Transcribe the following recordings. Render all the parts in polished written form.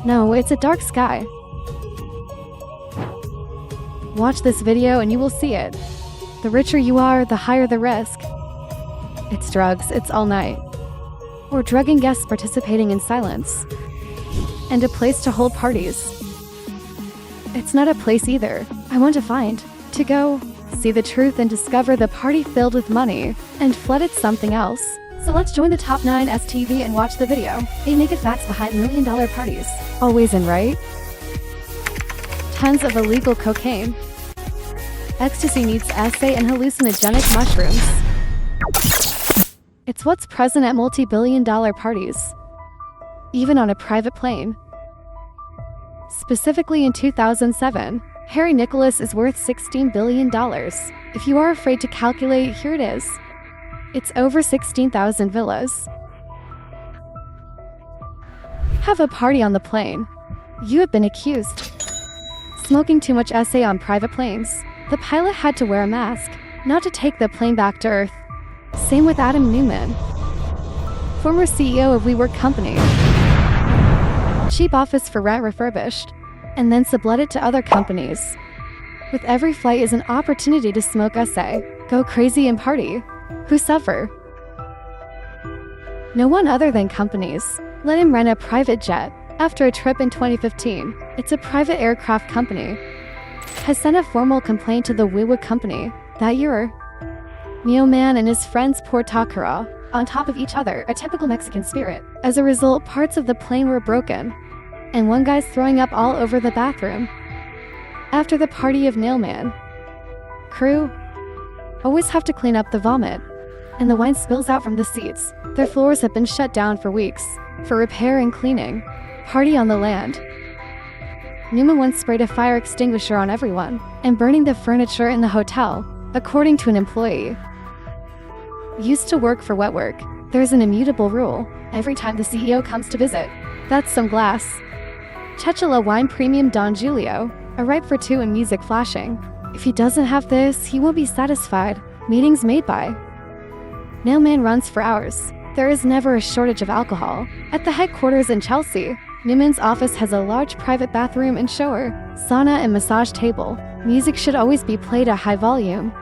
No, it's a dark sky. Watch this video and you will see it. The richer you are, the higher the risk. It's drugs, it's all night. Or drugging guests participating in silence. And a place to hold parties. It's not a place either. I want to find, to go, see the truth and discover the party filled with money, and flood it something else. So let's join the top 9 STV and watch the video. 8 naked facts behind $1 million parties. Always in, right? Tons of illegal cocaine. Ecstasy needs essay and hallucinogenic mushrooms. It's what's present at multi-billion-dollar parties. Even on a private plane. Specifically in 2007, Harry Nicholas is worth $16 billion. If you are afraid to calculate, here it is. It's over 16,000 villas. Have a party on the plane. You have been accused. Smoking too much essay on private planes. The pilot had to wear a mask, not to take the plane back to Earth. Same with Adam Newman, former CEO of WeWork company. Cheap office for rent refurbished, and then sublet it to other companies. With every flight is an opportunity to smoke essay, go crazy and party. Who suffer? No one other than companies. Let him rent a private jet. After a trip in 2015, it's a private aircraft company. Has sent a formal complaint to the WeWork company that year. Neo Man and his friends poured Takara on top of each other, a typical Mexican spirit. As a result, parts of the plane were broken, and one guy's throwing up all over the bathroom. After the party of Nailman, crew always have to clean up the vomit, and the wine spills out from the seats. Their floors have been shut down for weeks for repair and cleaning. Party on the land. Newman once sprayed a fire extinguisher on everyone and burning the furniture in the hotel, according to an employee. Used to work for Wet Work. There's an immutable rule. Every time the CEO comes to visit, that's some glass. Chechela wine premium Don Julio, a ripe for 2 and music flashing. If he doesn't have this, he won't be satisfied. Meetings made by. Nailman runs for hours. There is never a shortage of alcohol. At the headquarters in Chelsea, Newman's office has a large private bathroom and shower, sauna and massage table. Music should always be played at high volume.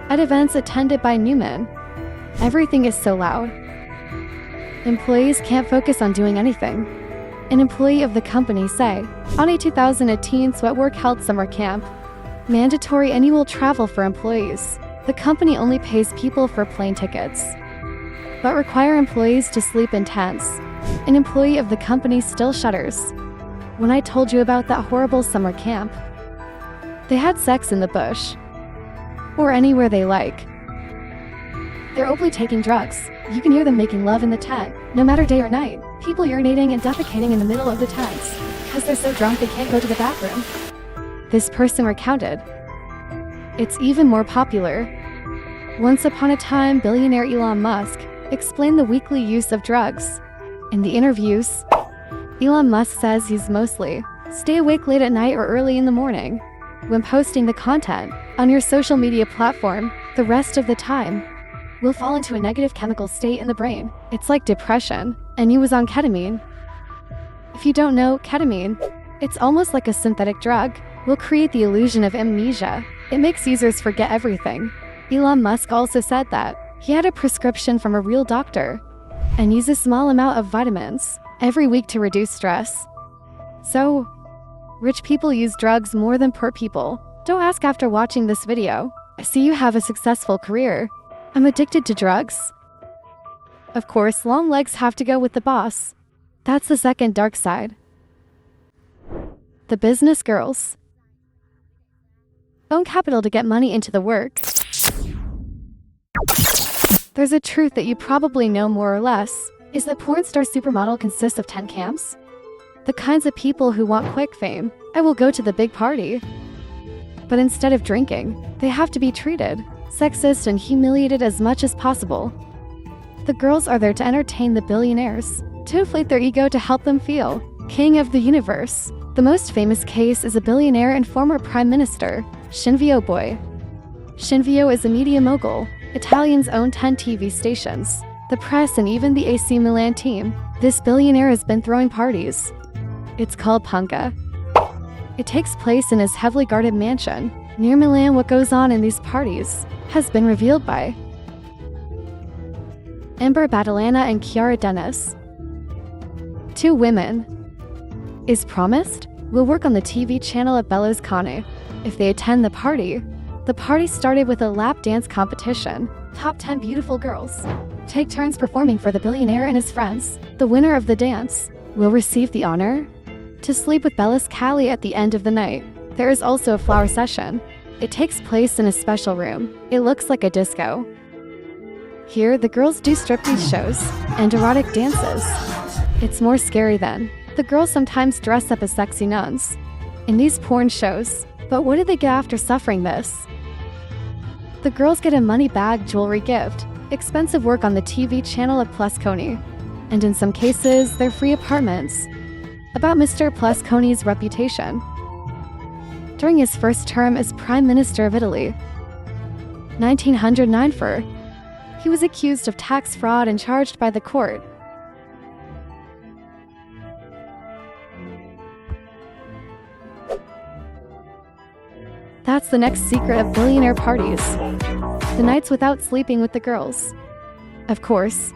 At events attended by Newman, everything is so loud. Employees can't focus on doing anything. An employee of the company say, on a 2018 Wet Work held summer camp. Mandatory annual travel for employees. The company only pays people for plane tickets, but require employees to sleep in tents. An employee of the company still shudders when I told you about that horrible summer camp. They had sex in the bush, or anywhere they like. They're openly taking drugs. You can hear them making love in the tent, no matter day or night. People urinating and defecating in the middle of the tents, because they're so drunk they can't go to the bathroom. This person recounted. It's even more popular. Once upon a time, billionaire Elon Musk explained the weekly use of drugs. In the interviews, Elon Musk says he's mostly stay awake late at night or early in the morning when posting the content on your social media platform. The rest of the time, will fall into a negative chemical state in the brain. It's like depression, and he was on ketamine. If you don't know, ketamine, it's almost like a synthetic drug, will create the illusion of amnesia. It makes users forget everything. Elon Musk also said that he had a prescription from a real doctor and used a small amount of vitamins every week to reduce stress. So, rich people use drugs more than poor people. Don't ask after watching this video. I see you have a successful career. I'm addicted to drugs. Of course, long legs have to go with the boss. That's the second dark side. The business girls. Own capital to get money into the work. There's a truth that you probably know more or less, is that porn star supermodel consists of 10 camps. The kinds of people who want quick fame. I will go to the big party. But instead of drinking, they have to be treated, sexist and humiliated as much as possible. The girls are there to entertain the billionaires, to inflate their ego to help them feel king of the universe. The most famous case is a billionaire and former prime minister, Silvio Boy. Silvio is a media mogul. Italians own 10 TV stations, the press and even the AC Milan team. This billionaire has been throwing parties It's called Punga. It takes place in his heavily guarded mansion near Milan. What goes on in these parties has been revealed by Amber Badalana and Chiara Dennis. 2 women is promised will work on the TV channel at Berlusconi. If they attend the party started with a lap dance competition. Top 10 beautiful girls take turns performing for the billionaire and his friends. The winner of the dance will receive the honor to sleep with Berlusconi at the end of the night. There is also a flower session. It takes place in a special room. It looks like a disco. Here, the girls do striptease shows and erotic dances. It's more scary then. The girls sometimes dress up as sexy nuns in these porn shows. But what do they get after suffering this? The girls get a money bag jewelry gift, expensive work on the TV channel at Berlusconi, and in some cases, they're free apartments. About Mr. Berlusconi's reputation. During his first term as Prime Minister of Italy, 1909, he was accused of tax fraud and charged by the court. That's the next secret of billionaire parties. The nights without sleeping with the girls. Of course.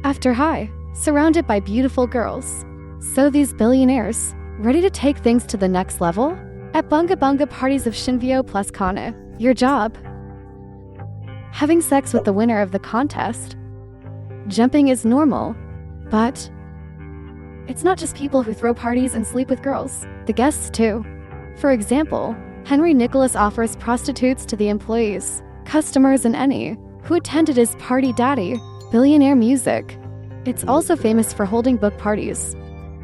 After high, surrounded by beautiful girls. So these billionaires, ready to take things to the next level? At Bunga Bunga parties of Shinvio plus Kane, your job. Having sex with the winner of the contest. Jumping is normal, but it's not just people who throw parties and sleep with girls, the guests too. For example, Henry Nicholas offers prostitutes to the employees, customers and any who attended his party. Daddy, billionaire music. It's also famous for holding book parties.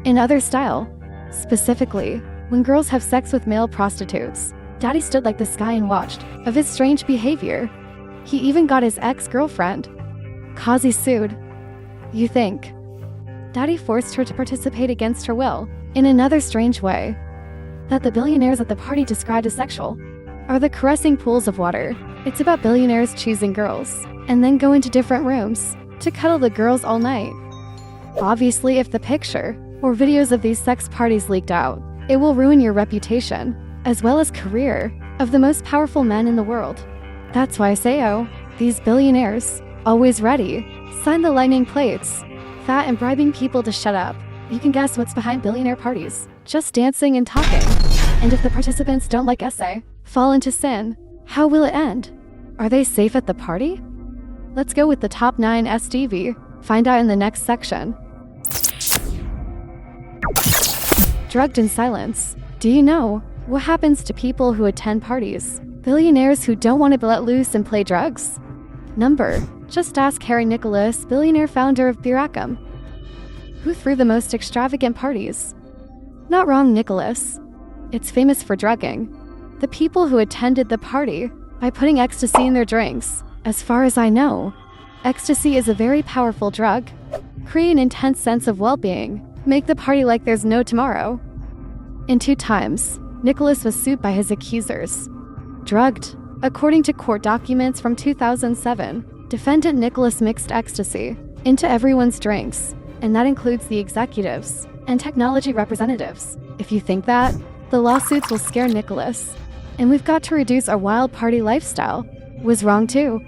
In other style, specifically, when girls have sex with male prostitutes, Daddy stood like the sky and watched of his strange behavior. He even got his ex-girlfriend, Kazi, sued. You think Daddy forced her to participate against her will? In another strange way, that the billionaires at the party described as sexual are the caressing pools of water. It's about billionaires choosing girls and then go into different rooms to cuddle the girls all night. Obviously, if the picture or videos of these sex parties leaked out, it will ruin your reputation as well as career of the most powerful men in the world. That's why I say, oh, these billionaires, always ready, sign the lightning plates, fat and bribing people to shut up. You can guess what's behind billionaire parties. Just dancing and talking. And if the participants don't like essay, fall into sin, how will it end? Are they safe at the party? Let's go with the top 9 SDV. Find out in the next section. Drugged in silence. Do you know what happens to people who attend parties? Billionaires who don't want to be let loose and play drugs? Number. Just ask Harry Nicholas, billionaire founder of Biracum, who threw the most extravagant parties. Not wrong, Nicholas. It's famous for drugging the people who attended the party by putting ecstasy in their drinks. As far as I know, ecstasy is a very powerful drug. Create an intense sense of well-being. Make the party like there's no tomorrow. In 2 times, Nicholas was sued by his accusers. Drugged. According to court documents from 2007, defendant Nicholas mixed ecstasy into everyone's drinks, and that includes the executives and technology representatives. If you think that, the lawsuits will scare Nicholas. And we've got to reduce our wild party lifestyle. Was wrong too.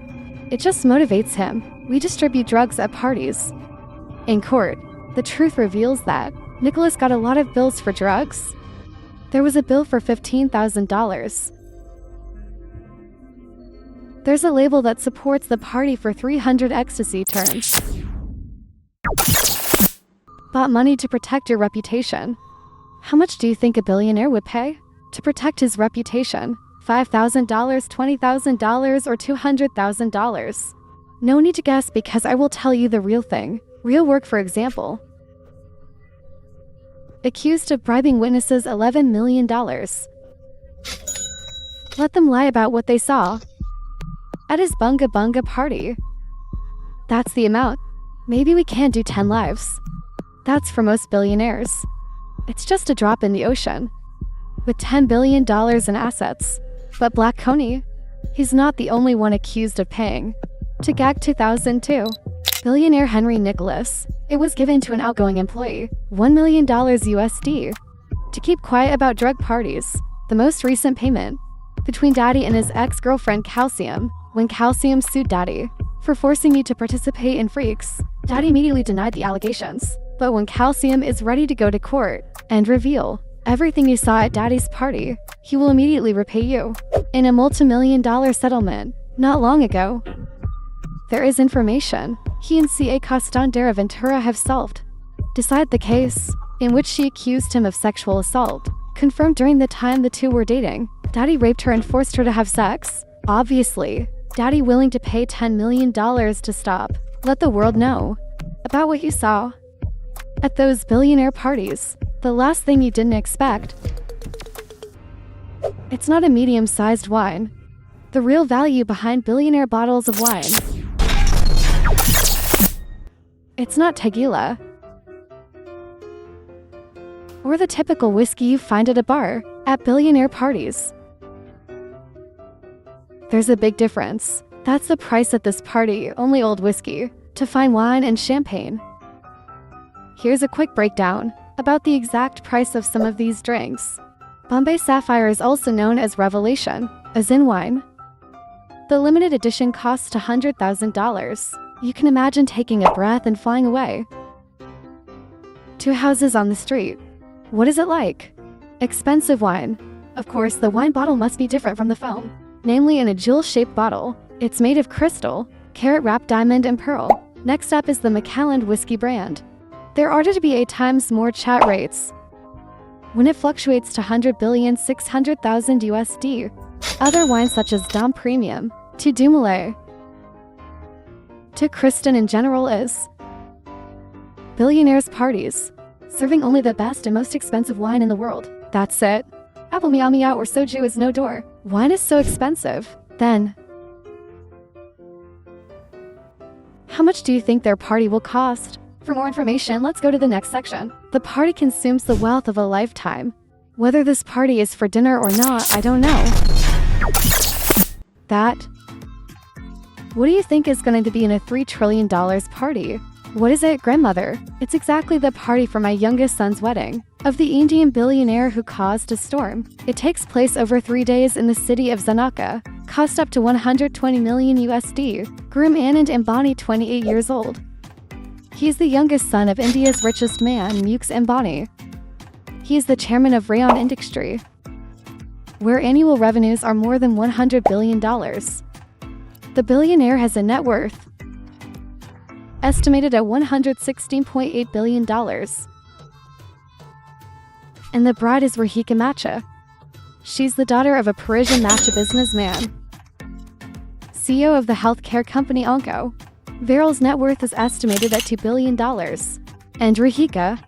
It just motivates him. We distribute drugs at parties. In court, the truth reveals that Nicholas got a lot of bills for drugs. There was a bill for $15,000. There's a label that supports the party for 300 ecstasy turns. Bought money to protect your reputation. How much do you think a billionaire would pay to protect his reputation? $5,000, $20,000, or $200,000? No need to guess because I will tell you the real thing. Real work, for example. Accused of bribing witnesses $11 million. Let them lie about what they saw at his Bunga Bunga party. That's the amount. Maybe we can't do 10 lives. That's for most billionaires. It's just a drop in the ocean. With $10 billion in assets. But Black Coney, he's not the only one accused of paying to gag 2002. Billionaire Henry Nicholas. It was given to an outgoing employee, $1 million USD, to keep quiet about drug parties. The most recent payment between Daddy and his ex-girlfriend Calcium, when Calcium sued Daddy for forcing you to participate in freaks. Daddy immediately denied the allegations, but when Calcium is ready to go to court and reveal everything you saw at Daddy's party, he will immediately repay you in a multi-million-dollar settlement. Not long ago, there is information he and C.A. Costandera Ventura have solved. Decide the case in which she accused him of sexual assault, confirmed during the time the two were dating. Daddy raped her and forced her to have sex. Obviously, Daddy willing to pay $10 million to stop. Let the world know about what you saw at those billionaire parties. The last thing you didn't expect. It's not a medium-sized wine. The real value behind billionaire bottles of wine. It's not tequila or the typical whiskey you find at a bar at billionaire parties. There's a big difference. That's the price at this party, only old whiskey to fine wine and champagne. Here's a quick breakdown about the exact price of some of these drinks. Bombay Sapphire is also known as Revelation, as in wine. The limited edition costs $100,000. You can imagine taking a breath and flying away. 2 houses on the street. What is it like? Expensive wine. Of course, the wine bottle must be different from the foam, namely in a jewel-shaped bottle. It's made of crystal, carat-wrapped diamond and pearl. Next up is the Macallan whiskey brand. There are to be 8 times more chat rates when it fluctuates to $100,600,000 USD. Other wines such as Dom Premium, to Dumoulin, to Kristen in general is billionaires' parties, serving only the best and most expensive wine in the world. That's it. Apple meow meow or soju is no door. Wine is so expensive. Then, how much do you think their party will cost? For more information, let's go to the next section. The party consumes the wealth of a lifetime. Whether this party is for dinner or not, I don't know. What do you think is going to be in a $3 trillion party? What is it, grandmother? It's exactly the party for my youngest son's wedding, of the Indian billionaire who caused a storm. It takes place over 3 days in the city of Zanaka, cost up to $120 million USD. Groom Anand Ambani, 28 years old. He is the youngest son of India's richest man, Mukesh Ambani. He is the chairman of Rayon Industry, where annual revenues are more than $100 billion. The billionaire has a net worth estimated at $116.8 billion. And the bride is Rahika Matcha. She's the daughter of a Parisian matcha businessman, CEO of the healthcare company Onco. Viral's net worth is estimated at $2 billion. And Rahika,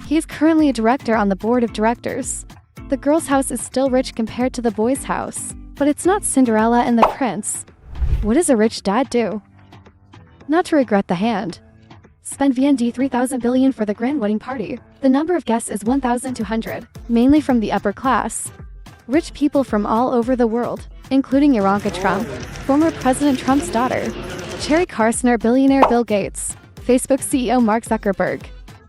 he is currently a director on the board of directors. The girl's house is still rich compared to the boy's house, but it's not Cinderella and the prince. What does a rich dad do? Not to regret the hand. Spend VND 3,000 billion for the grand wedding party. The number of guests is 1,200, mainly from the upper class. Rich people from all over the world, including Ivanka Trump, former President Trump's daughter, Cherry Carsoner, billionaire Bill Gates, Facebook CEO Mark Zuckerberg,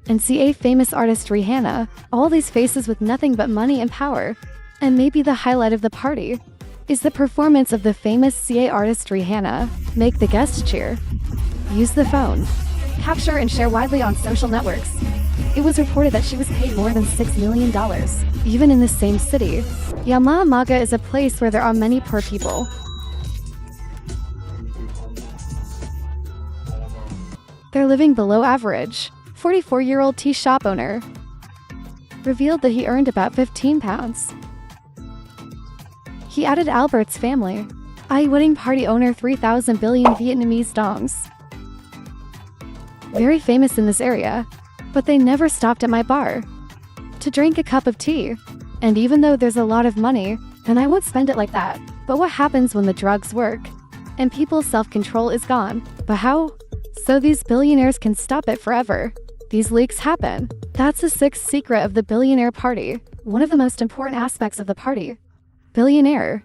and CA famous artist Rihanna. All these faces with nothing but money and power. And maybe the highlight of the party is the performance of the famous CA artist Rihanna. Make the guests cheer. Use the phone. Capture and share widely on social networks. It was reported that she was paid more than $6 million, even in the same city. Yamamaga is a place where there are many poor people. They're living below average. 44-year-old tea shop owner revealed that he earned about 15 pounds. He added Albert's family. Wedding party owner 3,000 billion Vietnamese dongs. Very famous in this area, but they never stopped at my bar to drink a cup of tea. And even though there's a lot of money, then I won't spend it like that. But what happens when the drugs work and people's self-control is gone? But how? So these billionaires can stop it forever. These leaks happen. That's the 6th secret of the billionaire party. One of the most important aspects of the party. Billionaire.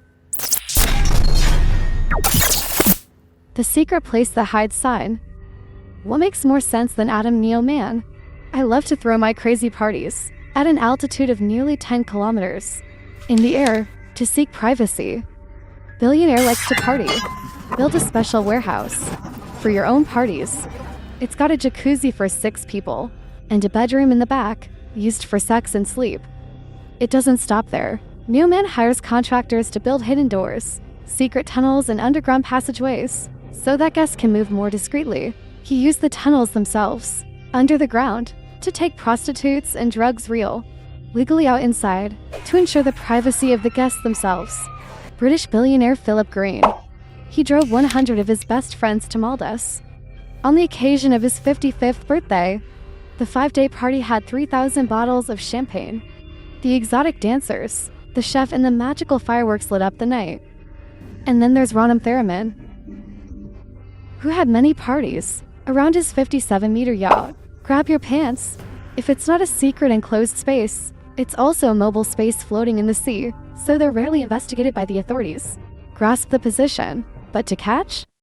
The secret place that hides sign. What makes more sense than Adam Neo Man? I love to throw my crazy parties at an altitude of nearly 10 kilometers in the air to seek privacy. Billionaire likes to party. Build a special warehouse for your own parties. It's got a jacuzzi for 6 people and a bedroom in the back used for sex and sleep. It doesn't stop there. Neo Man hires contractors to build hidden doors, secret tunnels, and underground passageways so that guests can move more discreetly. He used the tunnels themselves, under the ground, to take prostitutes and drugs legally out inside, to ensure the privacy of the guests themselves. British billionaire Philip Green. He drove 100 of his best friends to Wildest. On the occasion of his 55th birthday, the 5-day party had 3,000 bottles of champagne. The exotic dancers, the chef, and the magical fireworks lit up the night. And then there's Ronham Theremin, who had many parties around his 57-meter yacht. Grab your pants. If it's not a secret enclosed space, it's also a mobile space floating in the sea, so they're rarely investigated by the authorities. Grasp the position, but to catch?